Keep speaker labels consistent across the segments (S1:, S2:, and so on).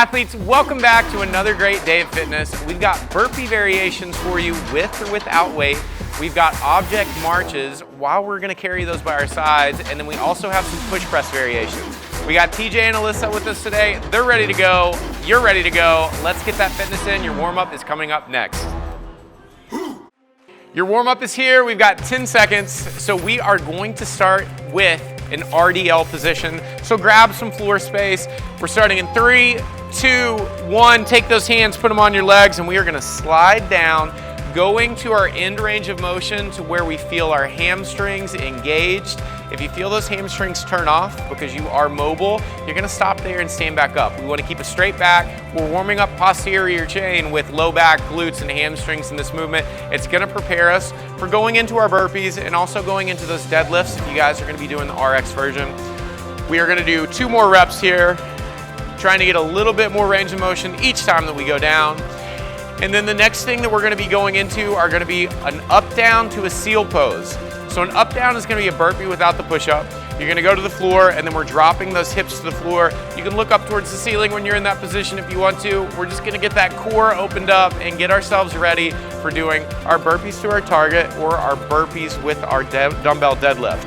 S1: Athletes, welcome back to another great day of fitness. We've got burpee variations for you with or without weight. We've got object marches while we're gonna carry those by our sides, and then we also have some push press variations. We got TJ and Alyssa with us today. They're ready to go. You're ready to go. Let's get that fitness in. Your warm-up is coming up next. Your warm-up is here. We've got 10 seconds. So we are going to start with an RDL position. So grab some floor space. We're starting in 3, 2, 1. Take those hands, put them on your legs, and we are gonna slide down, going to our end range of motion to where we feel our hamstrings engaged. If you feel those hamstrings turn off because you are mobile, you're gonna stop there and stand back up. We wanna keep a straight back. We're warming up posterior chain with low back, glutes, and hamstrings in this movement. It's gonna prepare us for going into our burpees and also going into those deadlifts if you guys are gonna be doing the RX version. We are gonna do 2 more reps here, trying to get a little bit more range of motion each time that we go down. And then the next thing that we're gonna be going into are gonna be an up down to a seal pose. So an up down is gonna be a burpee without the push up. You're gonna go to the floor and then we're dropping those hips to the floor. You can look up towards the ceiling when you're in that position if you want to. We're just gonna get that core opened up and get ourselves ready for doing our burpees to our target or our burpees with our dumbbell deadlift.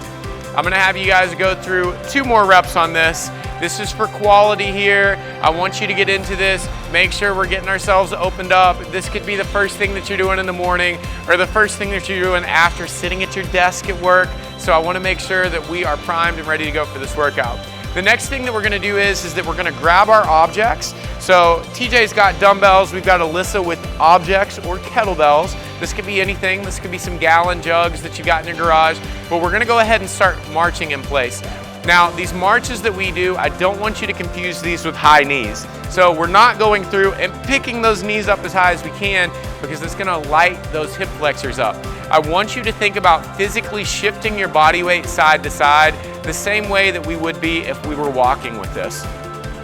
S1: I'm gonna have you guys go through 2 more reps on this. This is for quality here. I want you to get into this. Make sure we're getting ourselves opened up. This could be the first thing that you're doing in the morning or the first thing that you're doing after sitting at your desk at work. So I wanna make sure that we are primed and ready to go for this workout. The next thing that we're gonna do is that we're gonna grab our objects. So TJ's got dumbbells. We've got Alyssa with objects or kettlebells. This could be anything. This could be some gallon jugs that you got in your garage. But we're gonna go ahead and start marching in place. Now, these marches that we do, I don't want you to confuse these with high knees. So we're not going through and picking those knees up as high as we can because it's gonna light those hip flexors up. I want you to think about physically shifting your body weight side to side the same way that we would be if we were walking with this.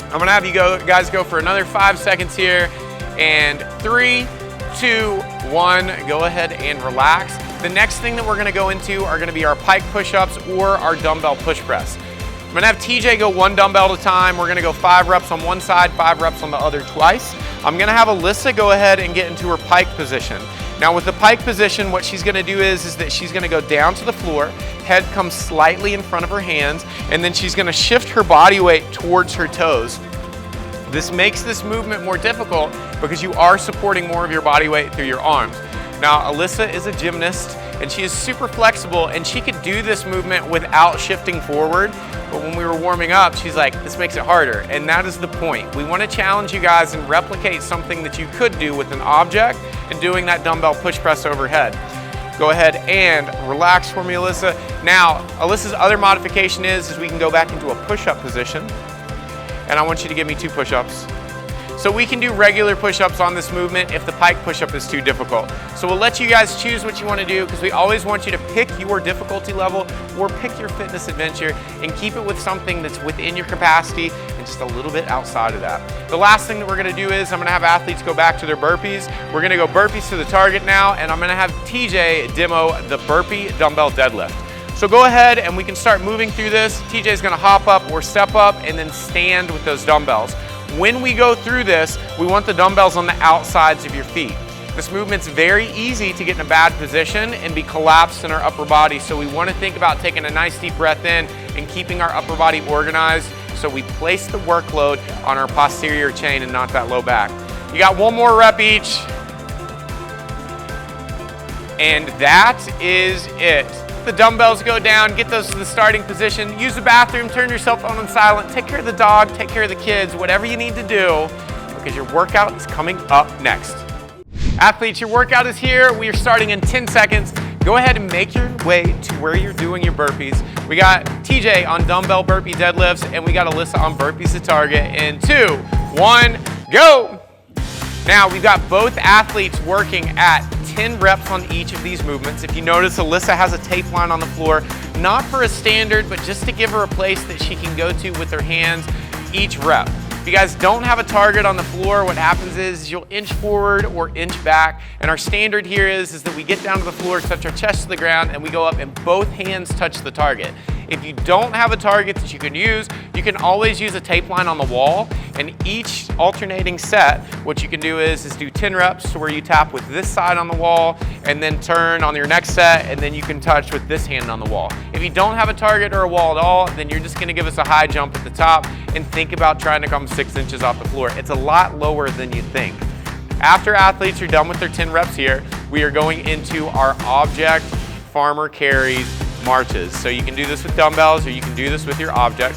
S1: I'm gonna have you guys go for another 5 seconds here. And 3, 2, 1, go ahead and relax. The next thing that we're gonna go into are gonna be our pike push-ups or our dumbbell push press. I'm gonna have TJ go 1 dumbbell at a time. We're gonna go 5 reps on one side, 5 reps on the other twice. I'm gonna have Alyssa go ahead and get into her pike position. Now with the pike position, what she's gonna do is that she's gonna go down to the floor, head comes slightly in front of her hands, and then she's gonna shift her body weight towards her toes. This makes this movement more difficult because you are supporting more of your body weight through your arms. Now, Alyssa is a gymnast and she is super flexible and she could do this movement without shifting forward. But when we were warming up, she's like, this makes it harder. And that is the point. We want to challenge you guys and replicate something that you could do with an object and doing that dumbbell push press overhead. Go ahead and relax for me, Alyssa. Now, Alyssa's other modification is we can go back into a push-up position. And I want you to give me 2 push-ups. So we can do regular push-ups on this movement if the pike push-up is too difficult. So we'll let you guys choose what you want to do because we always want you to pick your difficulty level or pick your fitness adventure and keep it with something that's within your capacity and just a little bit outside of that. The last thing that we're going to do is I'm going to have athletes go back to their burpees. We're going to go burpees to the target now, and I'm going to have TJ demo the burpee dumbbell deadlift. So go ahead and we can start moving through this. TJ's gonna hop up or step up and then stand with those dumbbells. When we go through this, we want the dumbbells on the outsides of your feet. This movement's very easy to get in a bad position and be collapsed in our upper body. So we wanna think about taking a nice deep breath in and keeping our upper body organized so we place the workload on our posterior chain and not that low back. You got 1 more rep each. And that is it. The dumbbells go down, get those to the starting position, use the bathroom, turn your cell phone on silent, take care of the dog, take care of the kids, whatever you need to do, because your workout is coming up next. Athletes, your workout is here. We are starting in 10 seconds. Go ahead and make your way to where you're doing your burpees. We got TJ on dumbbell burpee deadlifts, and we got Alyssa on burpees to target. In 2, 1, go! Now, we've got both athletes working at 10 reps on each of these movements. If you notice, Alyssa has a tape line on the floor, not for a standard, but just to give her a place that she can go to with her hands each rep. If you guys don't have a target on the floor, what happens is you'll inch forward or inch back. And our standard here is that we get down to the floor, touch our chest to the ground, and we go up and both hands touch the target. If you don't have a target that you can use, you can always use a tape line on the wall, and each alternating set, what you can do is do 10 reps to where you tap with this side on the wall and then turn on your next set, and then you can touch with this hand on the wall. If you don't have a target or a wall at all, then you're just gonna give us a high jump at the top and think about trying to come 6 inches off the floor. It's a lot lower than you think. After athletes are done with their 10 reps here, we are going into our object farmer carries marches. So you can do this with dumbbells or you can do this with your object.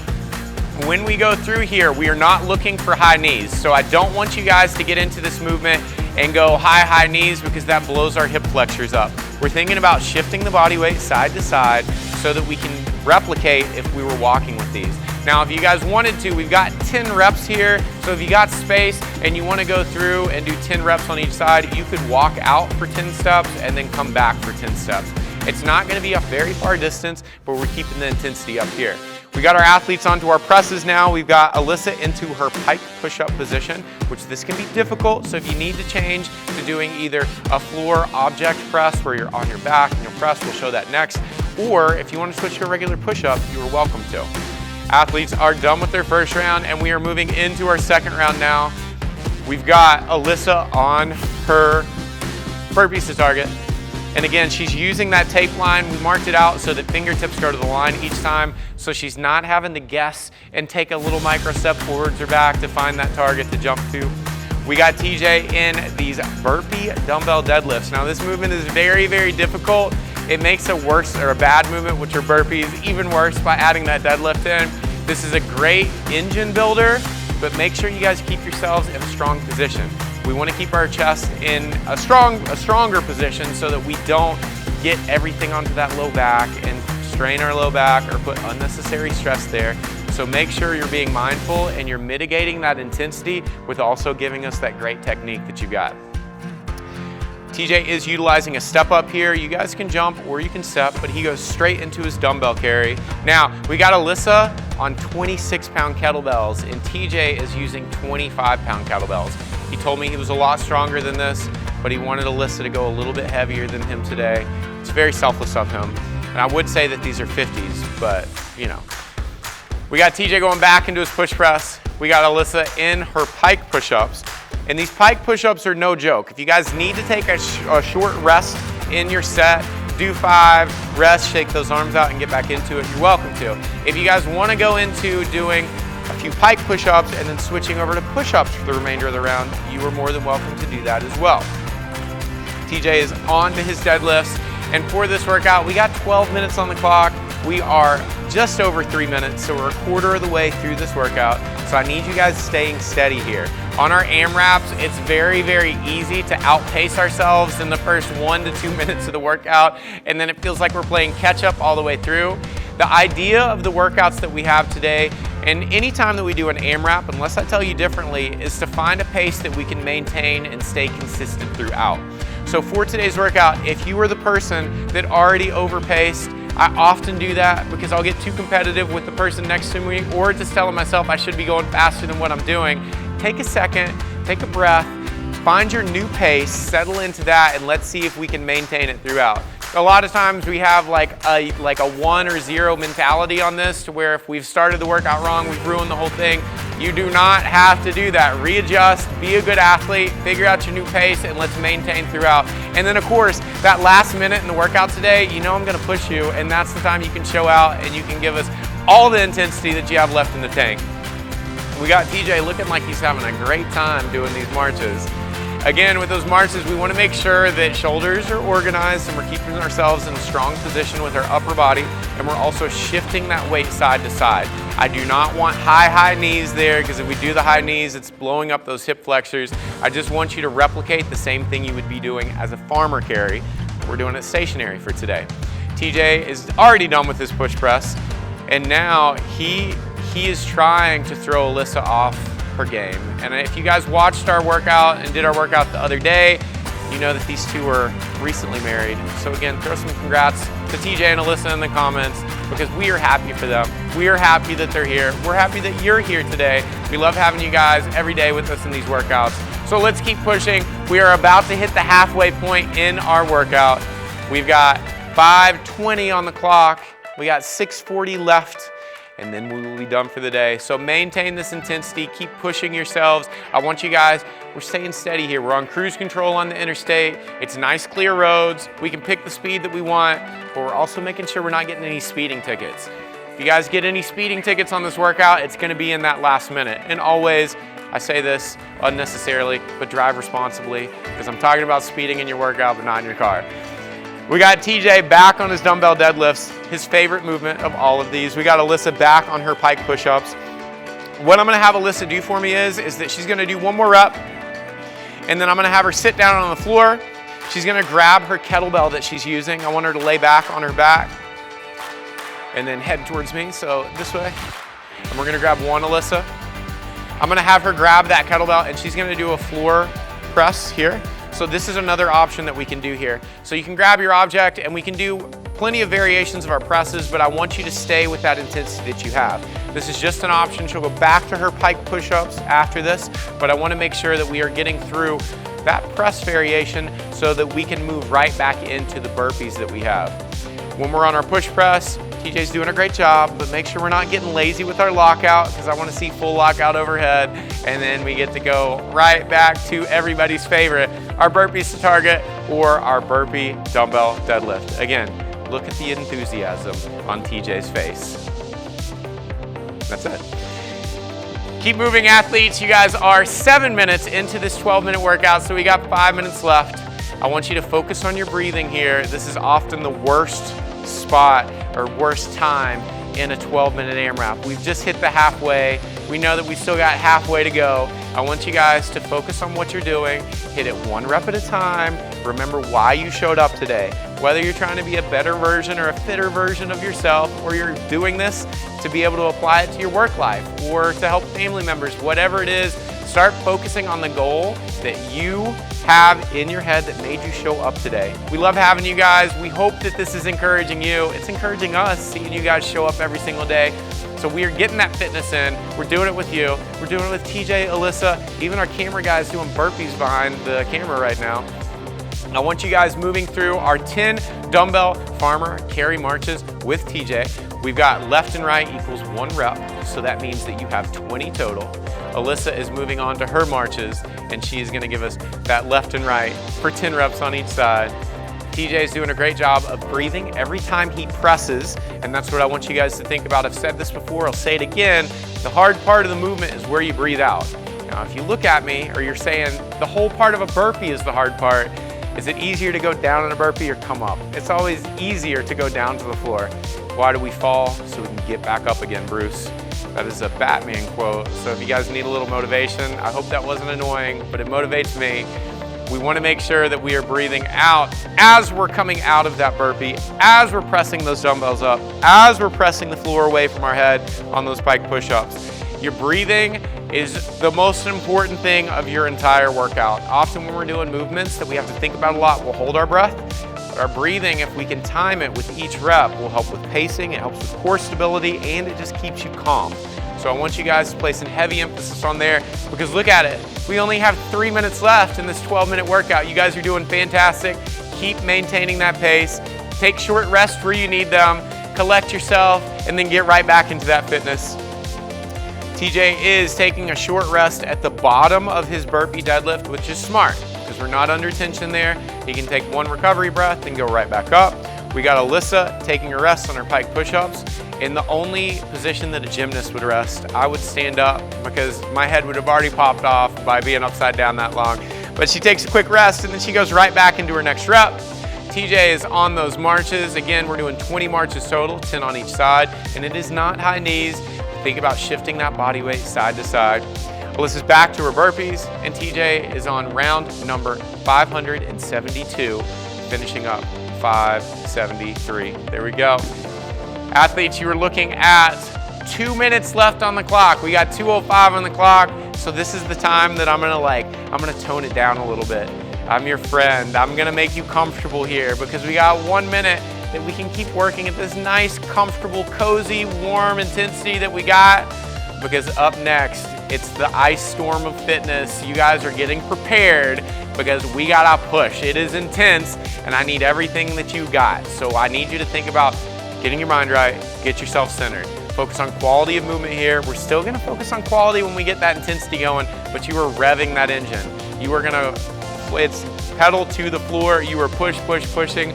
S1: When we go through here, we are not looking for high knees. So I don't want you guys to get into this movement and go high knees, because that blows our hip flexors up. We're thinking about shifting the body weight side to side so that we can replicate if we were walking with these. Now, if you guys wanted to, we've got 10 reps here. So if you got space and you want to go through and do 10 reps on each side, you could walk out for 10 steps and then come back for 10 steps. It's not going to be a very far distance, but we're keeping the intensity up here. We got our athletes onto our presses now. We've got Alyssa into her pike push-up position, which this can be difficult. So if you need to change to doing either a floor object press where you're on your back and you'll press, we'll show that next. Or if you want to switch to a regular push-up, you are welcome to. Athletes are done with their first round and we are moving into our second round now. We've got Alyssa on her burpees to target. And again, she's using that tape line. We marked it out so that fingertips go to the line each time, so she's not having to guess and take a little micro step forwards or back to find that target to jump to. We got TJ in these burpee dumbbell deadlifts. Now this movement is very, very difficult. It makes a worse or a bad movement, which are burpees, even worse by adding that deadlift in. This is a great engine builder, but make sure you guys keep yourselves in a strong position. We want to keep our chest in a stronger position so that we don't get everything onto that low back and strain our low back or put unnecessary stress there. So make sure you're being mindful and you're mitigating that intensity with also giving us that great technique that you got. TJ is utilizing a step up here. You guys can jump or you can step, but he goes straight into his dumbbell carry. Now, we got Alyssa on 26-pound kettlebells, and TJ is using 25-pound kettlebells. He told me he was a lot stronger than this, but he wanted Alyssa to go a little bit heavier than him today. It's very selfless of him. And I would say that these are 50s, but you know. We got TJ going back into his push press. We got Alyssa in her pike push-ups. And these pike push-ups are no joke. If you guys need to take a short rest in your set, do 5, rest, shake those arms out and get back into it, you're welcome to. If you guys want to go into doing a few pike push-ups and then switching over to push-ups for the remainder of the round, you are more than welcome to do that as well. TJ is on to his deadlifts, and for this workout, we got 12 minutes on the clock. We are just over 3 minutes, so we're a quarter of the way through this workout. So I need you guys staying steady here. On our AMRAPs, it's very, very easy to outpace ourselves in the first 1 to 2 minutes of the workout, and then it feels like we're playing catch up all the way through. The idea of the workouts that we have today, and anytime that we do an AMRAP, unless I tell you differently, is to find a pace that we can maintain and stay consistent throughout. So for today's workout, if you were the person that already overpaced, I often do that because I'll get too competitive with the person next to me or just telling myself I should be going faster than what I'm doing. Take a second, take a breath, find your new pace, settle into that, and let's see if we can maintain it throughout. A lot of times we have like a 1 or 0 mentality on this, to where if we've started the workout wrong, we've ruined the whole thing. You do not have to do that. Readjust, be a good athlete, figure out your new pace, and let's maintain throughout. And then of course, that last minute in the workout today, you know I'm gonna push you, and that's the time you can show out and you can give us all the intensity that you have left in the tank. We got TJ looking like he's having a great time doing these marches. Again, with those marches, we want to make sure that shoulders are organized and we're keeping ourselves in a strong position with our upper body, and we're also shifting that weight side to side. I do not want high knees there, because if we do the high knees, it's blowing up those hip flexors. I just want you to replicate the same thing you would be doing as a farmer carry. We're doing it stationary for today. TJ is already done with his push press, and now he is trying to throw Alyssa off her game. And if you guys watched our workout and did our workout the other day, you know that these two were recently married. So again, throw some congrats to TJ and Alyssa in the comments, because we are happy for them. We are happy that they're here. We're happy that you're here today. We love having you guys every day with us in these workouts. So let's keep pushing. We are about to hit the halfway point in our workout. We've got 5:20 on the clock. We got 640 left, and then we will be done for the day. So maintain this intensity, keep pushing yourselves. I want you guys, we're staying steady here. We're on cruise control on the interstate. It's nice, clear roads. We can pick the speed that we want, but we're also making sure we're not getting any speeding tickets. If you guys get any speeding tickets on this workout, it's gonna be in that last minute. And always, I say this unnecessarily, but drive responsibly, because I'm talking about speeding in your workout, but not in your car. We got TJ back on his dumbbell deadlifts, his favorite movement of all of these. We got Alyssa back on her pike push-ups. What I'm gonna have Alyssa do for me is that she's gonna do one more rep, and then I'm gonna have her sit down on the floor. She's gonna grab her kettlebell that she's using. I want her to lay back on her back, and then head towards me, so this way. And we're gonna grab one, Alyssa. I'm gonna have her grab that kettlebell, and she's gonna do a floor press here. So this is another option that we can do here. So you can grab your object, and we can do plenty of variations of our presses, but I want you to stay with that intensity that you have. This is just an option. She'll go back to her pike push-ups after this, but I wanna make sure that we are getting through that press variation so that we can move right back into the burpees that we have. When we're on our push press, TJ's doing a great job, but make sure we're not getting lazy with our lockout, because I want to see full lockout overhead, and then we get to go right back to everybody's favorite, our burpees to target or our burpee dumbbell deadlift. Again, look at the enthusiasm on TJ's face. That's it. Keep moving, athletes. You guys are 7 minutes into this 12-minute workout, so we got 5 minutes left. I want you to focus on your breathing here. This is often the worst spot or worst time in a 12-minute AMRAP. We've just hit the halfway. We know that we still got halfway to go. I want you guys to focus on what you're doing. Hit it one rep at a time. Remember why you showed up today. Whether you're trying to be a better version or a fitter version of yourself, or you're doing this to be able to apply it to your work life or to help family members, whatever it is, start focusing on the goal that you have in your head that made you show up today. We love having you guys. We hope that this is encouraging you. It's encouraging us, seeing you guys show up every single day. So we are getting that fitness in. We're doing it with you. We're doing it with TJ, Alyssa, even our camera guys doing burpees behind the camera right now. I want you guys moving through our 10 dumbbell farmer carry marches with TJ. We've got left and right equals 1 rep, so that means that you have 20 total. Alyssa is moving on to her marches, and she's gonna give us that left and right for 10 reps on each side. TJ is doing a great job of breathing every time he presses, and that's what I want you guys to think about. I've said this before, I'll say it again. The hard part of the movement is where you breathe out. Now, if you look at me, or you're saying the whole part of a burpee is the hard part, is it easier to go down in a burpee or come up? It's always easier to go down to the floor. Why do we fall? So we can get back up again, Bruce. That is a Batman quote. So if you guys need a little motivation, I hope that wasn't annoying, but it motivates me. We want to make sure that we are breathing out as we're coming out of that burpee, as we're pressing those dumbbells up, as we're pressing the floor away from our head on those pike push-ups. Your breathing is the most important thing of your entire workout. Often when we're doing movements that we have to think about a lot, we'll hold our breath. But our breathing, if we can time it with each rep, will help with pacing, it helps with core stability, and it just keeps you calm. So I want you guys to place some heavy emphasis on there, because look at it. We only have 3 minutes left in this 12-minute workout. You guys are doing fantastic. Keep maintaining that pace. Take short rests where you need them. Collect yourself, and then get right back into that fitness. TJ is taking a short rest at the bottom of his burpee deadlift, which is smart, because we're not under tension there. He can take one recovery breath and go right back up. We got Alyssa taking a rest on her pike push-ups. In the only position that a gymnast would rest, I would stand up, because my head would have already popped off by being upside down that long. But she takes a quick rest, and then she goes right back into her next rep. TJ is on those marches. Again, we're doing 20 marches total, 10 on each side, and it is not high knees. Think about shifting that body weight side to side. Alyssa's back to her burpees, and TJ is on round number 572, finishing up 573. There we go. Athletes, you are looking at 2 minutes left on the clock. We got 2:05 on the clock, so this is the time that I'm gonna tone it down a little bit. I'm your friend. I'm gonna make you comfortable here, because we got 1 minute that we can keep working at this nice, comfortable, cozy, warm intensity that we got, because up next, it's the ice storm of fitness. You guys are getting prepared, because we gotta push. It is intense, and I need everything that you got. So I need you to think about getting your mind right, get yourself centered. Focus on quality of movement here. We're still gonna focus on quality when we get that intensity going, but you are revving that engine. You are gonna, it's pedal to the floor. You are pushing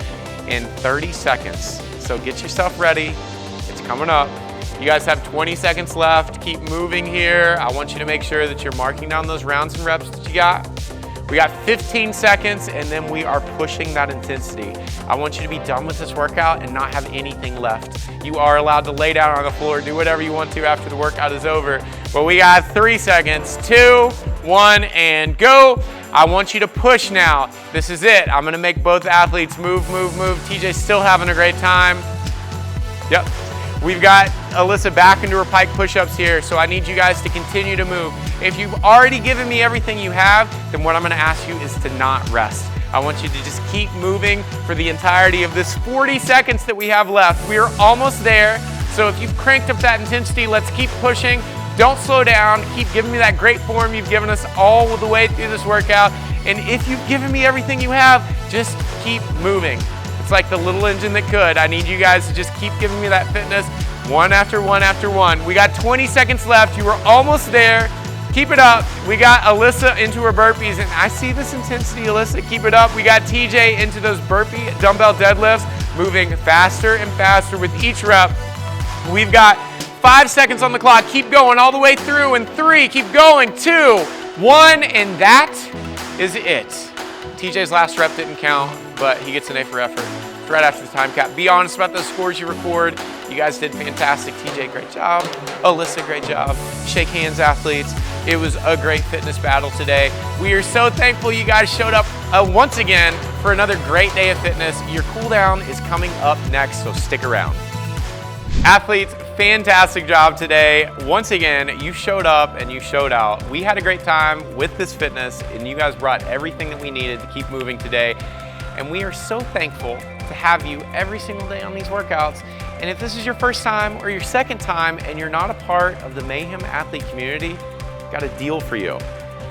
S1: in 30 seconds. So get yourself ready. It's coming up. You guys have 20 seconds left. Keep moving here. I want you to make sure that you're marking down those rounds and reps that you got. We got 15 seconds and then we are pushing that intensity. I want you to be done with this workout and not have anything left. You are allowed to lay down on the floor, do whatever you want to after the workout is over. But we got 3 seconds, 2, 1, and go. I want you to push now. This is it. I'm gonna make both athletes move. TJ's still having a great time. Yep. We've got Alyssa back into her pike push-ups here, so I need you guys to continue to move. If you've already given me everything you have, then what I'm gonna ask you is to not rest. I want you to just keep moving for the entirety of this 40 seconds that we have left. We are almost there, so if you've cranked up that intensity, let's keep pushing. Don't slow down. Keep giving me that great form you've given us all the way through this workout. And if you've given me everything you have, just keep moving. It's like the little engine that could. I need you guys to just keep giving me that fitness one after one after one. We got 20 seconds left. You were almost there. Keep it up. We got Alyssa into her burpees, and I see this intensity, Alyssa. Keep it up. We got TJ into those burpee dumbbell deadlifts, moving faster and faster with each rep. We've got 5 seconds on the clock. Keep going all the way through. And 3, keep going. 2, 1, and that is it. TJ's last rep didn't count, but he gets an A for effort. It's right after the time cap. Be honest about those scores you record. You guys did fantastic. TJ, great job. Alyssa, great job. Shake hands, athletes. It was a great fitness battle today. We are so thankful you guys showed up once again for another great day of fitness. Your cool down is coming up next, so stick around. Athletes, fantastic job today. Once again, you showed up and you showed out. We had a great time with this fitness and you guys brought everything that we needed to keep moving today. And we are so thankful to have you every single day on these workouts. And if this is your first time or your second time and you're not a part of the Mayhem athlete community, got a deal for you.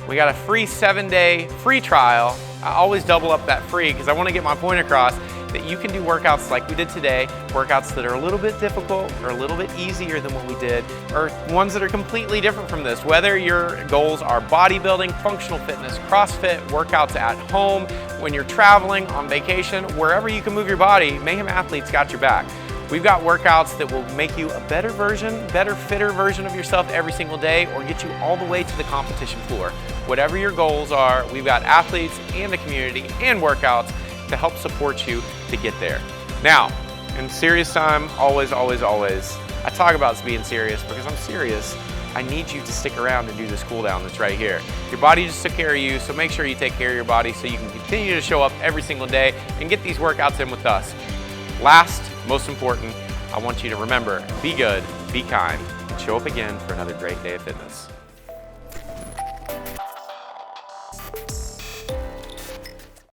S1: We got a free 7-day free trial. I always double up that free because I want to get my point across that you can do workouts like we did today, workouts that are a little bit difficult or a little bit easier than what we did, or ones that are completely different from this. Whether your goals are bodybuilding, functional fitness, CrossFit, workouts at home, when you're traveling, on vacation, wherever you can move your body, Mayhem Athletes got your back. We've got workouts that will make you a better version, better, fitter version of yourself every single day or get you all the way to the competition floor. Whatever your goals are, we've got athletes and the community and workouts to help support you to get there. Now, in serious time, always, I talk about being serious because I'm serious. I need you to stick around and do this cool down that's right here. Your body just took care of you, so make sure you take care of your body so you can continue to show up every single day and get these workouts in with us. Last, most important, I want you to remember, be good, be kind, and show up again for another great day of fitness.